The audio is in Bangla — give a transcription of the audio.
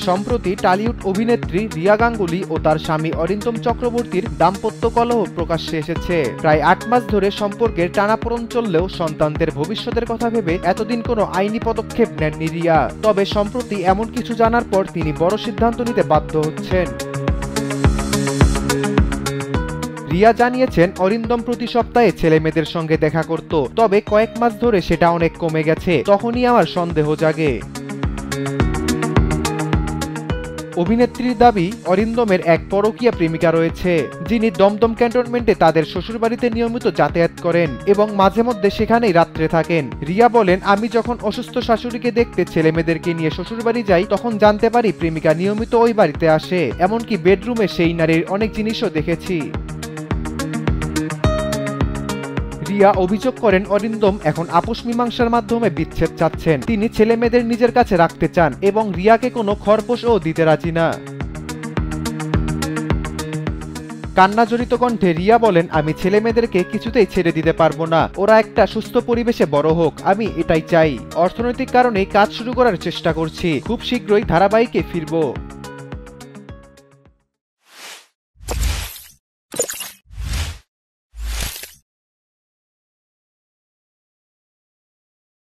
সম্প্রতি টালিউড অভিনেত্রী রিয়া গাঙ্গুলি ও তার স্বামী অরিন্দম চক্রবর্তীর দাম্পত্য কলহ প্রকাশ্যে এসেছে। প্রায় ৮ মাস ধরে সম্পর্কের টানাপোড়েন চললেও সন্তানদের ভবিষ্যতের কথা ভেবে এতদিন কোনো আইনি পদক্ষেপ নেননি রিয়া। তবে সম্প্রতি এমন কিছু জানার পর তিনি বড় সিদ্ধান্ত নিতে বাধ্য হচ্ছেন। রিয়া জানিয়েছেন, অরিন্দম প্রতি সপ্তাহে ছেলে মেয়েদের সঙ্গে দেখা করত, তবে কয়েক মাস ধরে সেটা অনেক কমে গেছে। তখনই আমার সন্দেহ জাগে। অভিনেত্রীর দাবি, অরিন্দমের এক পরকীয়া প্রেমিকা রয়েছে, যিনি দমদম ক্যান্টনমেন্টে তাদের শ্বশুরবাড়িতে নিয়মিত যাতায়াত করেন এবং মাঝে মধ্যে সেখানেই রাত্রে থাকেন। রিয়া বলেন, আমি যখন অসুস্থ শাশুড়িকে দেখতে ছেলে মেয়েদেরকে নিয়ে শ্বশুরবাড়ি যাই, তখন জানতে পারি প্রেমিকা নিয়মিত ওই বাড়িতে আসে। এমনকি বেডরুমে সেই নারীর অনেক জিনিসও দেখেছি। রিয়া অভিযোগ করেন, অরিন্দম এখন আপোষ মীমাংসার মাধ্যমে বিচ্ছেদ চাচ্ছেন। তিনি ছেলে মেয়েদের নিজের কাছে রাখতে চান এবং রিয়াকে কোনো খরপোশও দিতে রাজি না। কান্নাজড়িত কণ্ঠে রিয়া বলেন, আমি ছেলে মেয়েদেরকে কিছুতেই ছেড়ে দিতে পারবো না। ওরা একটা সুস্থ পরিবেশে বড় হোক, আমি এটাই চাই। অর্থনৈতিক কারণেই কাজ শুরু করার চেষ্টা করছি। খুব শীঘ্রই ধারাবাহিকে ফিরবো।